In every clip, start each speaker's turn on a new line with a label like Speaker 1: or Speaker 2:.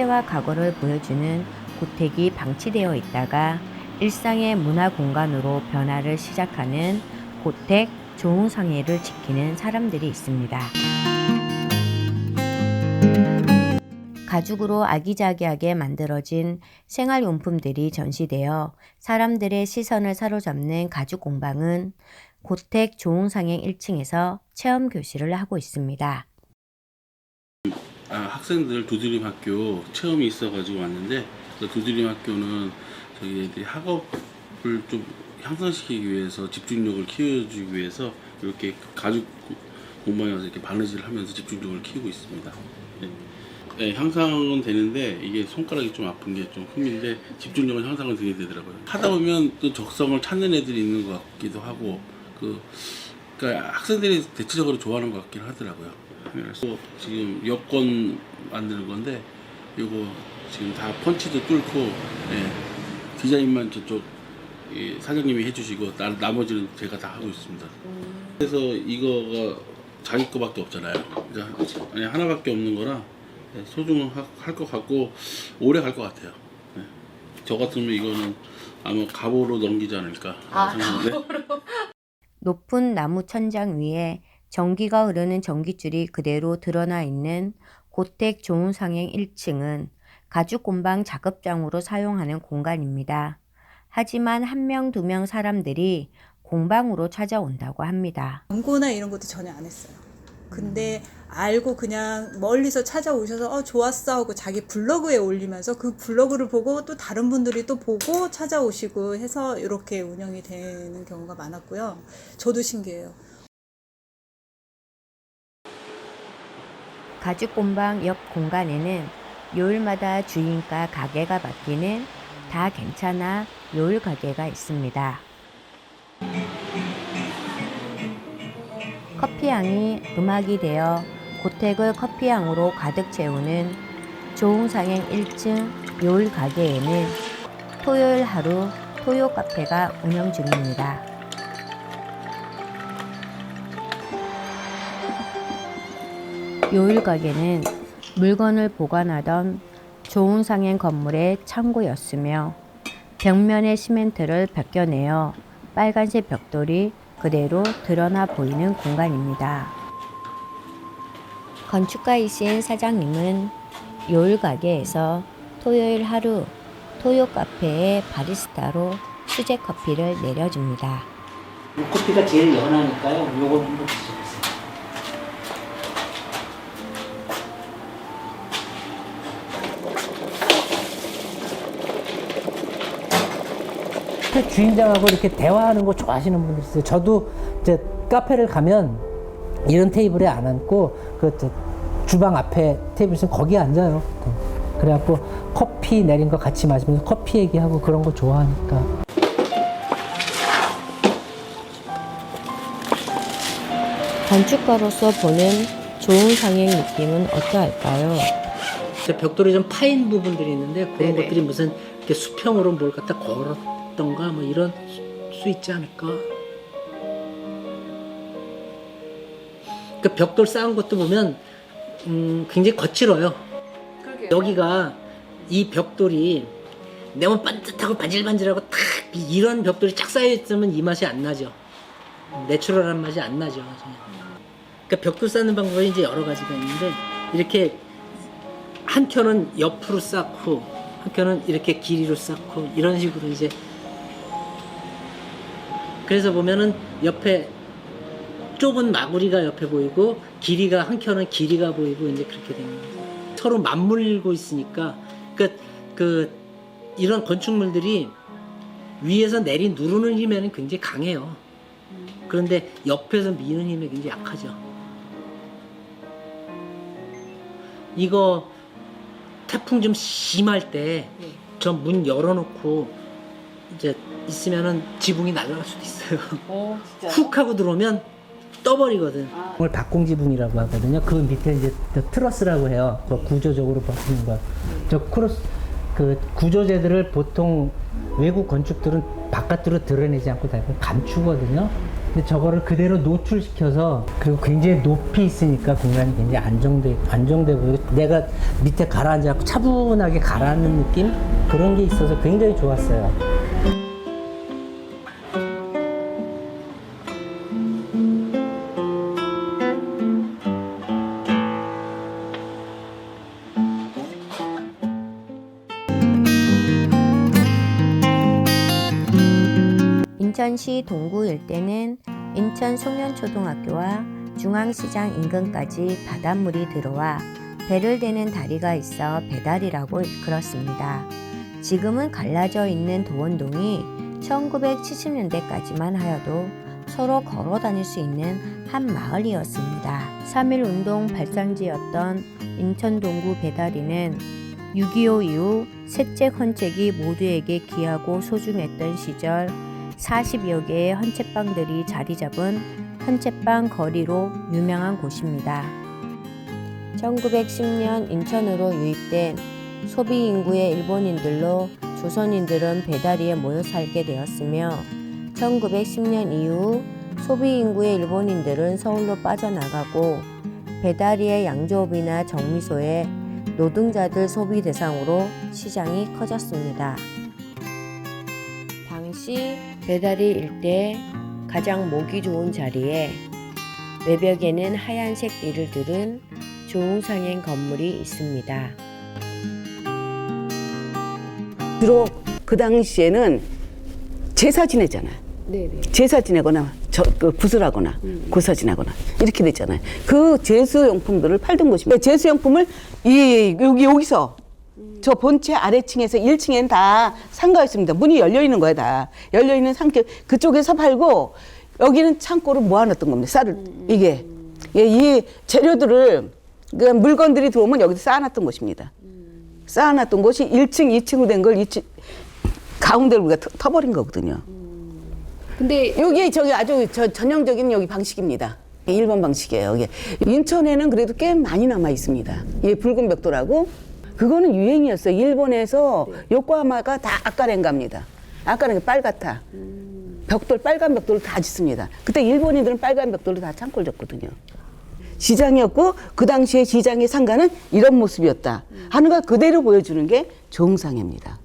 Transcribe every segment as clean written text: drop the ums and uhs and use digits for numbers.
Speaker 1: 현재와 과거를 보여주는 고택이 방치되어 있다가 일상의 문화 공간으로 변화를 시작하는 고택 조흥상해를 지키는 사람들이 있습니다. 가죽으로 아기자기하게 만들어진 생활용품들이 전시되어 사람들의 시선을 사로잡는 가죽 공방은 고택 조흥상행 1층에서 체험 교실을 하고 있습니다.
Speaker 2: 학생들 두드림 학교 체험이 있어가지고 왔는데, 그 두드림 학교는 저희 애들이 학업을 좀 향상시키기 위해서, 집중력을 키워주기 위해서 이렇게 가죽 공방에 와서 이렇게 바느질을 하면서 집중력을 키우고 있습니다. 네, 향상은 되는데 이게 손가락이 좀 아픈 게 좀 흠인데 집중력은 향상은 되게 되더라고요. 하다 보면 또 적성을 찾는 애들이 있는 것 같기도 하고, 그러니까 학생들이 대체적으로 좋아하는 것 같긴 하더라고요. 그래서 지금 여권 만드는 건데, 이거 지금 다 펀치도 뚫고, 디자인만 저쪽 사장님이 해주시고 나머지는 제가 다 하고 있습니다. 그래서 이거가 자기 거밖에 없잖아요. 그러니까 하나밖에 없는 거라 소중할 것 같고 오래 갈 것 같아요. 저 같으면 이거는 아마 갑오로 넘기지 않을까 생각하는데.
Speaker 1: 높은 나무 천장 위에 전기가 흐르는 전기줄이 그대로 드러나 있는 고택 조흥상행 1층은 가죽 공방 작업장으로 사용하는 공간입니다. 하지만 1명, 2명 사람들이 공방으로 찾아온다고 합니다.
Speaker 3: 광고나 이런 것도 전혀 안 했어요. 근데 알고 그냥 멀리서 찾아오셔서 좋았어 하고 자기 블로그에 올리면서 그 블로그를 보고 또 다른 분들이 또 보고 찾아오시고 해서 이렇게 운영이 되는 경우가 많았고요. 저도 신기해요.
Speaker 1: 가죽 공방 옆 공간에는 요일마다 주인과 가게가 바뀌는 다 괜찮아 요일 가게가 있습니다. 커피향이 음악이 되어 고택을 커피향으로 가득 채우는 조흥상행 1층 요일 가게에는 토요일 하루 토요 카페가 운영 중입니다. 요일 가게는 물건을 보관하던 조흥상행 건물의 창고였으며 벽면의 시멘트를 벗겨내어 빨간색 벽돌이 그대로 드러나 보이는 공간입니다. 건축가이신 사장님은 요일 가게에서 토요일 하루 토요 카페의 바리스타로 수제 커피를 내려줍니다.
Speaker 4: 이 커피가 제일 연하니까요. 요거 한번 드셔보세요. 주인장하고 이렇게 대화하는 거 좋아하시는 분들 있어요. 저도 이제 카페를 가면 이런 테이블에 안 앉고 주방 앞에 테이블 있으면 거기에 앉아요. 그래갖고 커피 내린 거 같이 마시면서 커피 얘기하고 그런 거 좋아하니까.
Speaker 1: 건축가로서 보는 조흥상행 느낌은 어떠할까요?
Speaker 4: 벽돌이 좀 파인 부분들이 있는데 그런 것들이 무슨 이렇게 수평으로 뭘 갖다 걸었던가 뭐 이런 수 있지 않을까. 그 벽돌 쌓은 것도 보면 굉장히 거칠어요. 그러게요. 여기가 이 벽돌이 너무 반듯하고 반질반질하고 탁 이런 벽돌이 쫙 쌓여 있으면 이 맛이 안 나죠. 내추럴한 맛이 안 나죠. 그러니까 벽돌 쌓는 방법이 이제 여러 가지가 있는데, 이렇게 한 켠은 옆으로 쌓고 한 켠은 이렇게 길이로 쌓고 이런 식으로 이제, 그래서 보면은 옆에 좁은 마구리가 옆에 보이고 길이가 한 켠은 길이가 보이고 이제 그렇게 되는 거예요. 서로 맞물고 있으니까 이런 건축물들이 위에서 내리 누르는 힘에는 굉장히 강해요. 그런데 옆에서 미는 힘이 굉장히 약하죠. 이거 태풍 좀 심할 때 저 문 열어놓고 이제 있으면은 지붕이 날아갈 수도 있어요. 훅 하고 들어오면 떠버리거든. 이걸 박공지붕이라고 하거든요. 그 밑에 이제 트러스라고 해요. 그 구조적으로 버티는 거. 저 그 구조재들을 보통 외국 건축들은 바깥으로 드러내지 않고 다 감추거든요. 근데 저거를 그대로 노출시켜서 그리고 굉장히 높이 있으니까 공간이 굉장히 안정돼 보이고 내가 밑에 가라앉아서 차분하게 가라앉는 느낌 그런 게 있어서 굉장히 좋았어요.
Speaker 1: 인천시 동구 일대는 인천 송년초등학교와 중앙시장 인근까지 바닷물이 들어와 배를 대는 다리가 있어 배다리라고 일컬었습니다. 지금은 갈라져 있는 도원동이 1970년대까지만 하여도 서로 걸어 다닐 수 있는 한 마을이었습니다. 3.1운동 발상지였던 인천 동구 배다리는 6.25 이후 셋째 헌책이 모두에게 귀하고 소중했던 시절 40여 개의 헌책방들이 자리 잡은 헌책방 거리로 유명한 곳입니다. 1910년 인천으로 유입된 소비 인구의 일본인들로 조선인들은 배다리에 모여 살게 되었으며 1910년 이후 소비 인구의 일본인들은 서울로 빠져나가고 배다리의 양조업이나 정미소에 노동자들 소비 대상으로 시장이 커졌습니다. 당시 배다리 일대 가장 모기 좋은 자리에 외벽에는 하얀색 띠를 들은 조웅상행 건물이 있습니다.
Speaker 5: 주로 그 당시에는 제사 지내잖아요.
Speaker 6: 네네.
Speaker 5: 제사 지내거나 구슬하거나 고사 지내거나 이렇게 됐잖아요. 그 제수용품들을 팔던 곳입니다. 제수용품을 여기서 저 본체 아래층에서 1층에는 다 상가가 있습니다. 문이 열려 있는 거예요, 다. 열려 있는 상태 그쪽에서 팔고 여기는 창고로 모아놨던 겁니다. 쌀을 이게 이 재료들을 그 물건들이 들어오면 여기서 쌓아놨던 곳입니다. 쌓아놨던 곳이 1층, 2층으로 된 걸 가운데로 우리가 터버린 거거든요.
Speaker 6: 근데
Speaker 5: 여기 저기 아주 전형적인 여기 방식입니다. 일본 방식이에요. 이게 인천에는 그래도 꽤 많이 남아 있습니다. 이 붉은 벽돌하고 그거는 유행이었어요. 일본에서 요코하마가 다 아까렌가입니다. 아까렌가 빨갛다. 벽돌 빨간 벽돌을 다 짓습니다. 그때 일본인들은 빨간 벽돌로 다 창고를 졌거든요. 시장이었고 그 당시에 시장의 상가는 이런 모습이었다 하는 걸 그대로 보여주는 게 조흥상입니다.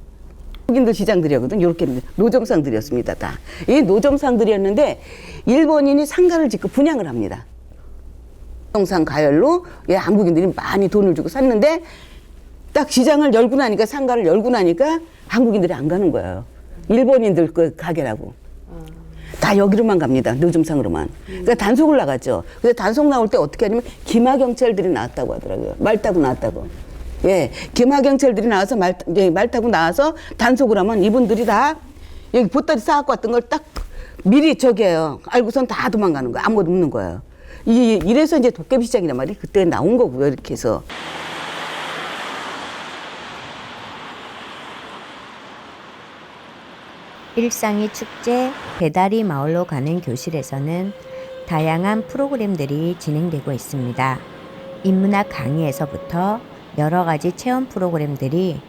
Speaker 5: 한국인들 시장들이었거든. 이렇게 노점상들이었습니다. 다. 이 노점상들이었는데 일본인이 상가를 짓고 분양을 합니다. 노점상 가열로 한국인들이 많이 돈을 주고 샀는데 딱 시장을 열고 나니까 상가를 열고 나니까 한국인들이 안 가는 거예요. 일본인들 그 가게라고. 다 여기로만 갑니다. 노점상으로만. 그러니까 단속을 나갔죠. 그래서 단속 나올 때 어떻게 하냐면 기마경찰들이 나왔다고 하더라고요. 말 타고 나왔다고. 예, 기마경찰들이 나와서 말 타고 나와서 단속을 하면 이분들이 다 여기 보따리 싸갖고 왔던 걸 딱 미리 저기에요. 알고선 다 도망가는 거예요. 아무것도 없는 거예요. 이래서 이제 도깨비 시장이란 말이 그때 나온 거고요. 이렇게 해서.
Speaker 1: 일상이 축제 배다리 마을로 가는 교실에서는 다양한 프로그램들이 진행되고 있습니다. 인문학 강의에서부터 여러 가지 체험 프로그램들이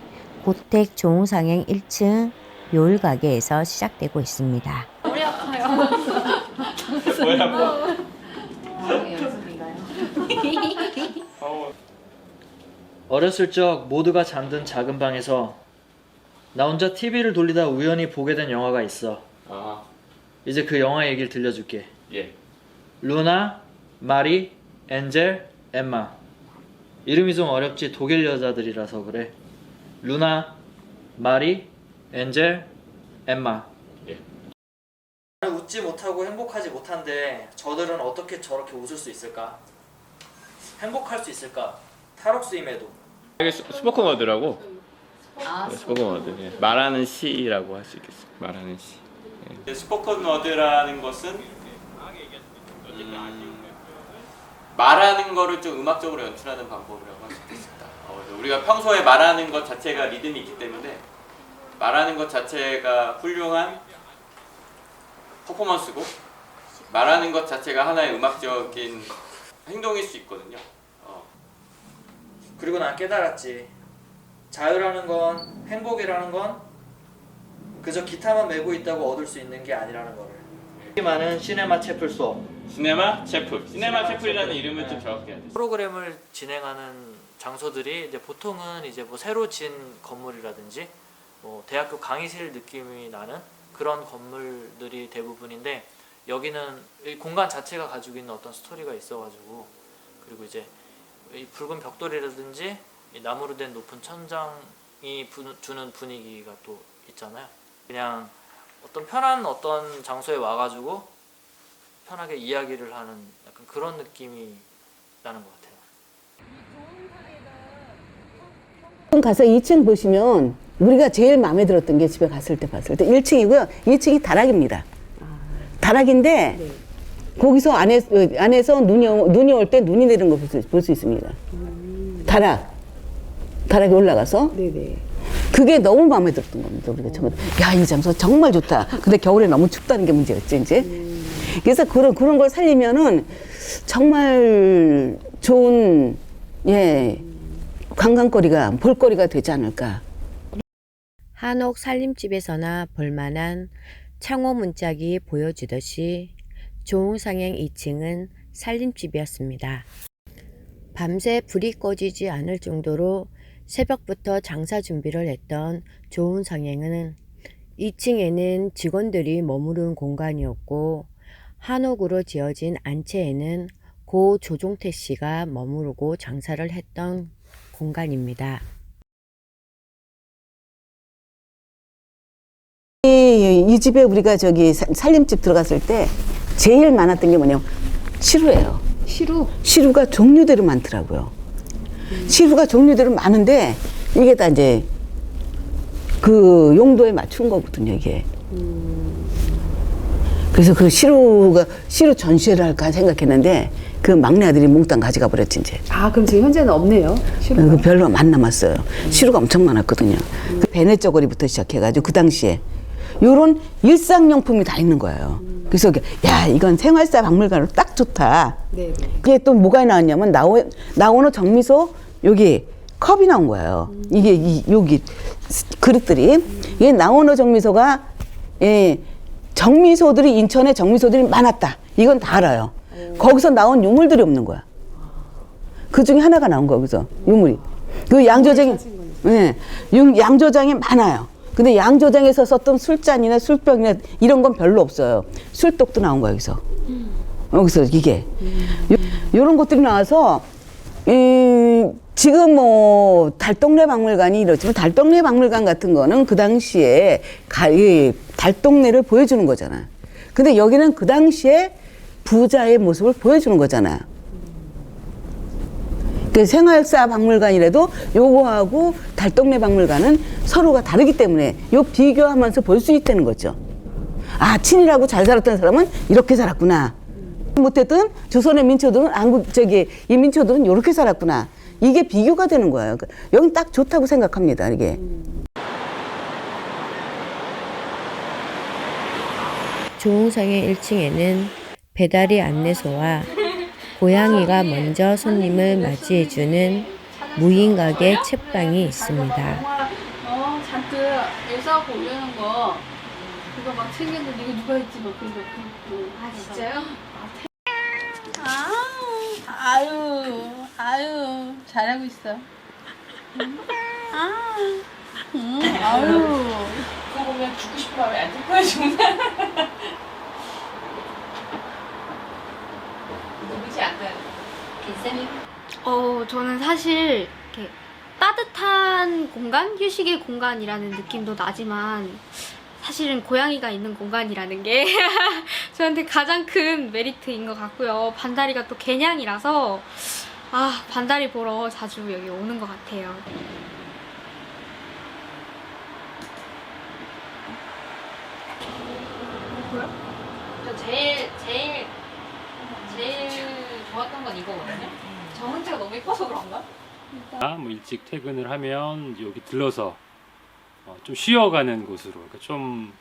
Speaker 1: 고택 조흥상행 1층 요일가게에서 시작되고 있습니다.
Speaker 6: 머리 아파요.
Speaker 2: 왜 아파?
Speaker 6: 연습인가요?
Speaker 7: 어렸을 적 모두가 잠든 작은 방에서 나 혼자 TV를 돌리다 우연히 보게 된 영화가 있어.
Speaker 2: 아,
Speaker 7: 이제 그 영화 얘기를 들려줄게.
Speaker 2: 예.
Speaker 7: 루나, 마리, 엔젤, 엠마. 이름이 좀 어렵지 독일 여자들이라서 그래. 루나, 마리, 엔젤, 엠마.
Speaker 2: 예.
Speaker 7: 웃지 못하고 행복하지 못한데 저들은 어떻게 저렇게 웃을 수 있을까? 행복할 수 있을까? 탈옥수임에도.
Speaker 8: 이게 스포큰 워드라고. 스포큰 워드. 예. 말하는 시라고 할 수 있겠어요. 말하는 시. 예. 스포큰 워드라는 것은 말하는 거를 좀 음악적으로 연출하는 방법이라고 할 수 있겠습니다. 우리가 평소에 말하는 것 자체가 리듬이 있기 때문에 말하는 것 자체가 훌륭한 퍼포먼스고 말하는 것 자체가 하나의 음악적인 행동일 수 있거든요.
Speaker 7: 그리고 난 깨달았지. 자유라는 건, 행복이라는 건 그저 기타만 메고 있다고 얻을 수 있는 게 아니라는 거를. 많은 시네마 채플 수업.
Speaker 8: 시네마 채플이라는 이름을 좀 정확히 해야 돼.
Speaker 7: 프로그램을 진행하는 장소들이 이제 보통은 이제 뭐 새로 진 건물이라든지 뭐 대학교 강의실 느낌이 나는 그런 건물들이 대부분인데, 여기는 이 공간 자체가 가지고 있는 어떤 스토리가 있어가지고, 그리고 이제 이 붉은 벽돌이라든지 이 나무로 된 높은 천장이 주는 분위기가 또 있잖아요. 그냥 어떤 편한 어떤 장소에 와가지고 편하게 이야기를 하는 약간 그런 느낌이 나는 것 같아요.
Speaker 5: 가서 2층 보시면 우리가 제일 마음에 들었던 게 집에 갔을 때 봤을 때 1층이고요. 2층이 다락입니다. 다락인데 거기서 안에서 눈이 올 때 눈이 내리는 거 볼 수 있습니다. 다락에 올라가서 그게 너무 마음에 들었던 겁니다. 우리가 처음에 야, 이 장소 정말 좋다. 근데 겨울에 너무 춥다는 게 문제였지 이제. 그래서 그런 걸 살리면은 정말 좋은 관광거리가 볼거리가 되지 않을까.
Speaker 1: 한옥 살림집에서나 볼만한 창호 문짝이 보여주듯이 조흥상행 2층은 살림집이었습니다. 밤새 불이 꺼지지 않을 정도로 새벽부터 장사 준비를 했던 조흥상행은 2층에는 직원들이 머무르는 공간이었고, 한옥으로 지어진 안채에는 고 조종태 씨가 머무르고 장사를 했던 공간입니다.
Speaker 5: 이 집에 우리가 저기 살림집 들어갔을 때 제일 많았던 게 뭐냐면 시루예요. 시루가 종류대로 많더라고요. 시루가 종류대로 많은데 이게 다 이제 그 용도에 맞춘 거거든요, 이게. 그래서 그 시루 전시회를 할까 생각했는데 그 막내 아들이 몽땅 가져가 버렸지 이제.
Speaker 6: 아, 그럼 지금 현재는 없네요. 시루가.
Speaker 5: 별로 안 남았어요. 시루가 엄청 많았거든요. 그 베네 저고리부터 시작해가지고 그 당시에 요런 일상용품이 다 있는 거예요. 그래서 야, 이건 생활사 박물관으로 딱 좋다.
Speaker 6: 네.
Speaker 5: 그게 또 뭐가 나왔냐면 나오는 정미소 여기 컵이 나온 거예요. 이게 여기 그릇들이 이게 나오는 정미소가 정미소들이 인천에 정미소들이 많았다. 이건 다 알아요. 거기서 나온 유물들이 없는 거야. 그 중에 하나가 나온 거야. 거기서 유물이. 그 양조장이 양조장이 많아요. 근데 양조장에서 썼던 술잔이나 술병이나 이런 건 별로 없어요. 술독도 나온 거야, 여기서 이게. 요런 것들이 나와서, 지금 뭐, 달동네 박물관이 이렇지만 달동네 박물관 같은 거는 그 당시에 달동네를 보여주는 거잖아. 근데 여기는 그 당시에 부자의 모습을 보여주는 거잖아. 그 생활사 박물관이라도 요거하고 달동네 박물관은 서로가 다르기 때문에 요 비교하면서 볼 수 있다는 거죠. 아, 친일하고 잘 살았던 사람은 이렇게 살았구나. 못했던 조선의 민초들은 이 민초들은 이렇게 살았구나. 이게 비교가 되는 거예요. 여긴 딱 좋다고 생각합니다. 이게.
Speaker 1: 조흥상행 1층에는 배달의 안내소와 고양이가 먼저 손님을 맞이해주는 무인가게 책방이 있습니다.
Speaker 6: 잔뜩 애사하고 올려놓은 거 그거 막 챙겼는데 이거 누가 했지 막 그런 거. 아, 진짜요?
Speaker 9: 아유, 잘하고 있어.
Speaker 6: 그거 보면 죽고 싶은 마음이 안 보여주구나. 누구지 아까 빈쌤이?
Speaker 10: 저는 사실 이렇게 따뜻한 공간, 휴식의 공간이라는 느낌도 나지만 사실은 고양이가 있는 공간이라는 게 저한테 가장 큰 메리트인 것 같고요. 반다리가 또 개냥이라서 반다리 보러 자주 여기 오는 것 같아요.
Speaker 6: 저 제일 좋았던 건 이거거든요. 정은지가 너무 예뻐서 그런가?
Speaker 11: 뭐 일찍 퇴근을 하면 여기 들러서 좀 쉬어가는 곳으로 그러니까 좀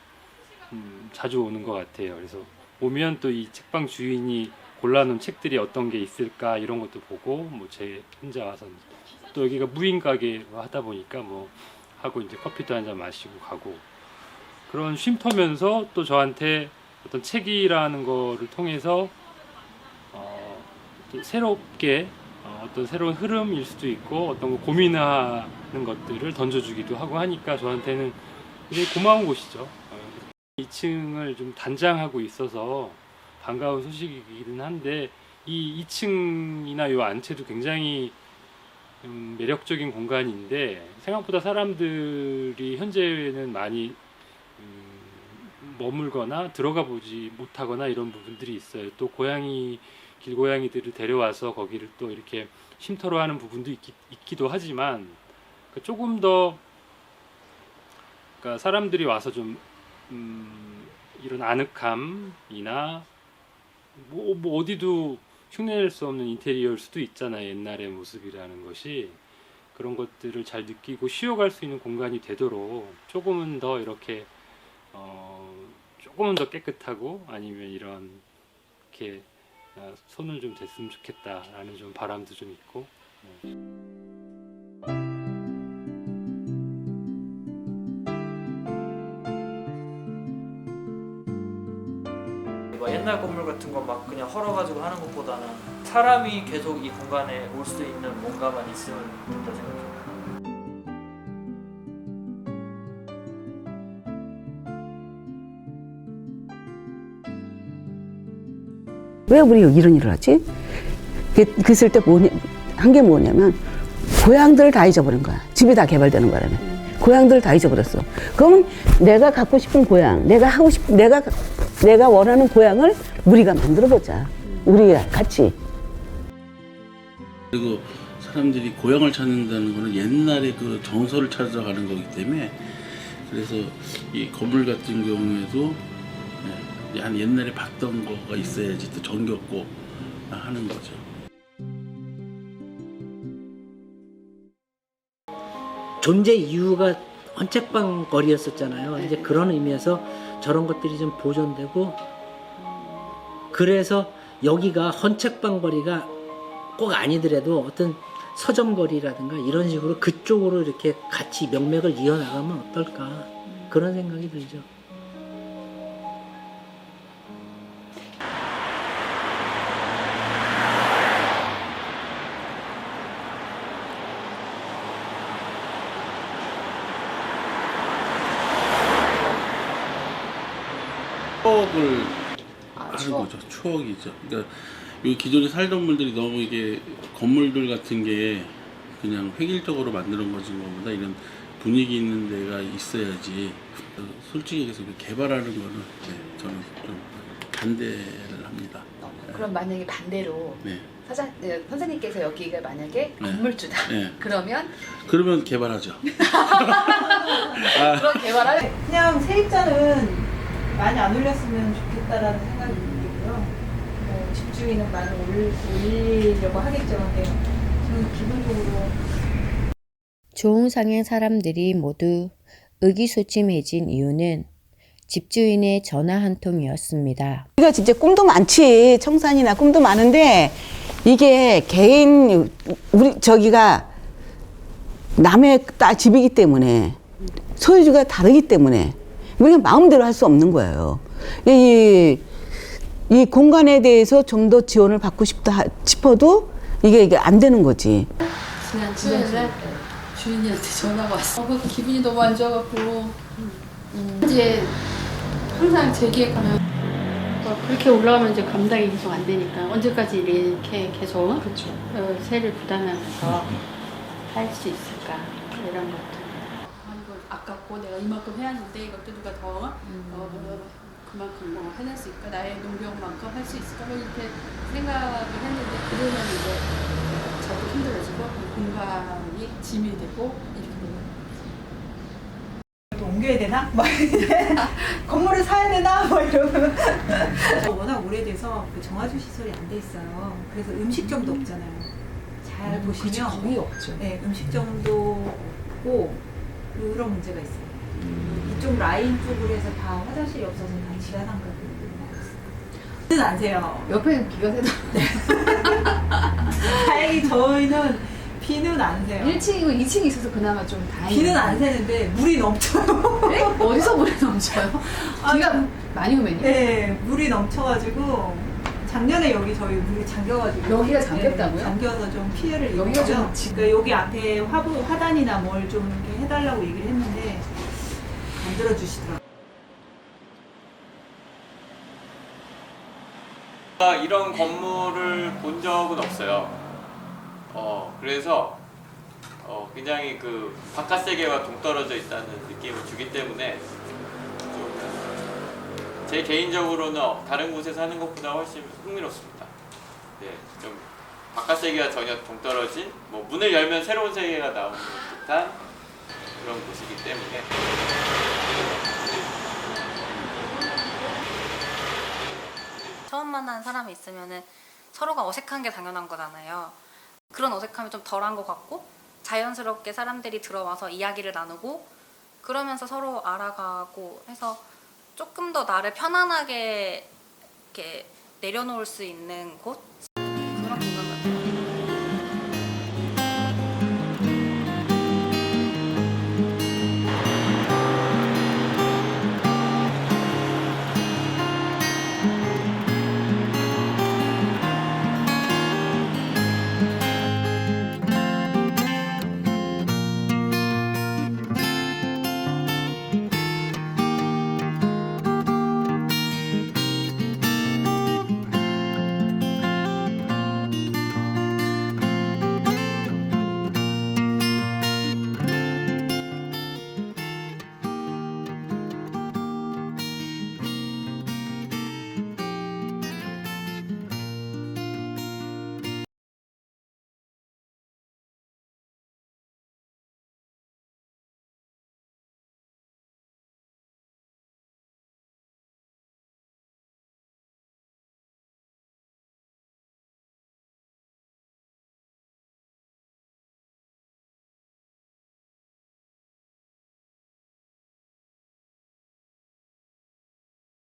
Speaker 11: 자주 오는 것 같아요. 그래서 오면 또 이 책방 주인이 골라놓은 책들이 어떤 게 있을까 이런 것도 보고 뭐 제 혼자 와서 또 여기가 무인 가게로 하다 보니까 뭐 하고 이제 커피도 한잔 마시고 가고 그런 쉼터면서 또 저한테 어떤 책이라는 거를 통해서 또 새롭게 어떤 새로운 흐름일 수도 있고 어떤 거 고민하는 것들을 던져주기도 하고 하니까 저한테는 굉장히 고마운 곳이죠. 2층을 좀 단장하고 있어서 반가운 소식이기는 한데 이 2층이나 이 안채도 굉장히 매력적인 공간인데 생각보다 사람들이 현재는 많이 머물거나 들어가 보지 못하거나 이런 부분들이 있어요. 또 길고양이들을 데려와서 거기를 또 이렇게 쉼터로 하는 부분도 있기도 하지만 조금 더 그러니까 사람들이 와서 좀 이런 아늑함이나 뭐 어디도 흉내낼 수 없는 인테리어일 수도 있잖아요. 옛날의 모습이라는 것이 그런 것들을 잘 느끼고 쉬어갈 수 있는 공간이 되도록 조금은 더 이렇게 조금은 더 깨끗하고 아니면 이렇게 손을 좀 댔으면 좋겠다라는 좀 바람도 좀 있고.
Speaker 7: 옛날 건물 같은 거 막 그냥 헐어가지고 하는 것보다는 사람이 계속 이 공간에 올 수 있는 뭔가만 있으면 좋다 생각해요.
Speaker 5: 왜 우리 이런 일을 하지? 그랬을 때 한 게 뭐냐면 고향들을 다 잊어버린 거야. 집이 다 개발되는 바람에 고향들을 다 잊어버렸어. 그러면 내가 갖고 싶은 고향, 내가 원하는 고향을 우리가 만들어보자. 우리가 같이.
Speaker 2: 그리고 사람들이 고향을 찾는다는 거는 옛날의 그 정서를 찾아가는 거기 때문에 그래서 이 건물 같은 경우에도 한 옛날에 봤던 거가 있어야지 또 정겹고 하는 거죠.
Speaker 4: 존재 이유가 헌책방 거리였었잖아요. 이제 그런 의미에서 저런 것들이 좀 보존되고 그래서 여기가 헌책방 거리가 꼭 아니더라도 어떤 서점 거리라든가 이런 식으로 그쪽으로 이렇게 같이 명맥을 이어나가면 어떨까 그런 생각이 들죠.
Speaker 2: 추억을 하는 거죠. 추억이죠. 그러니까 이 기존에 살던 분들이 너무 이게 건물들 같은 게 그냥 획일적으로 만드는 것인 것보다 이런 분위기 있는 데가 있어야지. 솔직히 얘기해서 개발하는 거는 저는 좀 반대를 합니다.
Speaker 9: 그럼 만약에 반대로
Speaker 2: 네.
Speaker 9: 선생님께서 여기가 만약에
Speaker 2: 네.
Speaker 9: 건물주다.
Speaker 2: 네.
Speaker 9: 그러면
Speaker 2: 개발하죠.
Speaker 9: 그런 개발할
Speaker 3: 그냥 세입자는 많이 안 올렸으면 좋겠다라는 생각이 들고요. 집주인은 많이 올리려고 하겠죠. 근데 저는 기본적으로
Speaker 1: 조흥상의 사람들이 모두 의기소침해진 이유는 집주인의 전화 한 통이었습니다.
Speaker 5: 우리가 진짜 꿈도 많지. 청산이나 꿈도 많은데 이게 개인 저기가 남의 집이기 때문에 소유주가 다르기 때문에 우리가 마음대로 할 수 없는 거예요. 이 공간에 대해서 좀 더 지원을 받고 싶어도 이게 안 되는 거지.
Speaker 9: 지난 주말에 주인이한테 전화가 왔어. 기분이 너무 안 좋아갖고 이제 항상 재기획하면 그렇게 올라가면 이제 감당이 계속 안 되니까 언제까지 이렇게 계속 세를 부담하면서 할 수 있을까 이런 것들. 이거 아깝고 내가 이만큼 해왔는데 이것도 누가 더 그만큼 뭐 해낼 수 있을까? 나의 농경만큼 할 수 있을까? 뭐 이렇게 생각을 했는데 그러면 이제 저도 힘들어지고 공간이 짐이 되고 이렇게 되는
Speaker 3: 또 옮겨야 되나? 막 건물을 사야 되나? 막 이러면 워낙 오래돼서 그 정화조 시설이 안 돼 있어요. 그래서 음식점도 없잖아요. 잘 보시면
Speaker 9: 거의 없죠.
Speaker 3: 네, 음식점도 없고 그런 문제가 있어요. 이쪽 라인 쪽으로 해서 다 화장실이 없어서 다 지하상가들이 있어요. 안 세요.
Speaker 9: 옆에는 비가 새도
Speaker 3: 다행히 저희는 비는 안 새요.
Speaker 9: 1층이고 2층이 있어서 그나마 좀 다행이에요.
Speaker 3: 비는 안 새는데 물이 넘쳐요.
Speaker 9: 어디서 물이 넘쳐요? 비가 많이 오면요?
Speaker 3: 네, 물이 넘쳐가지고 작년에 여기 저희 물이 잠겨가지고
Speaker 9: 여기가 잠겼다고요?
Speaker 3: 네, 잠겨서 좀 피해를
Speaker 9: 여기가
Speaker 3: 입었고요.
Speaker 9: 좀
Speaker 3: 그러니까 여기 앞에 화단이나 뭘 좀 이렇게 해달라고 얘기를 했는데 안 들어주시더라고요.
Speaker 8: 이런 건물을 본 적은 없어요. 그래서 굉장히 그 바깥 세계와 동떨어져 있다는 느낌을 주기 때문에 좀 제 개인적으로는 다른 곳에 사는 것보다 훨씬 흥미롭습니다. 네, 좀 바깥 세계와 전혀 동떨어진, 뭐 문을 열면 새로운 세계가 나오는 듯한 그런 곳이기 때문에.
Speaker 12: 처음 만나는 사람이 있으면은 서로가 어색한 게 당연한 거잖아요. 그런 어색함이 좀 덜한 것 같고 자연스럽게 사람들이 들어와서 이야기를 나누고 그러면서 서로 알아가고 해서 조금 더 나를 편안하게 이렇게 내려놓을 수 있는 곳?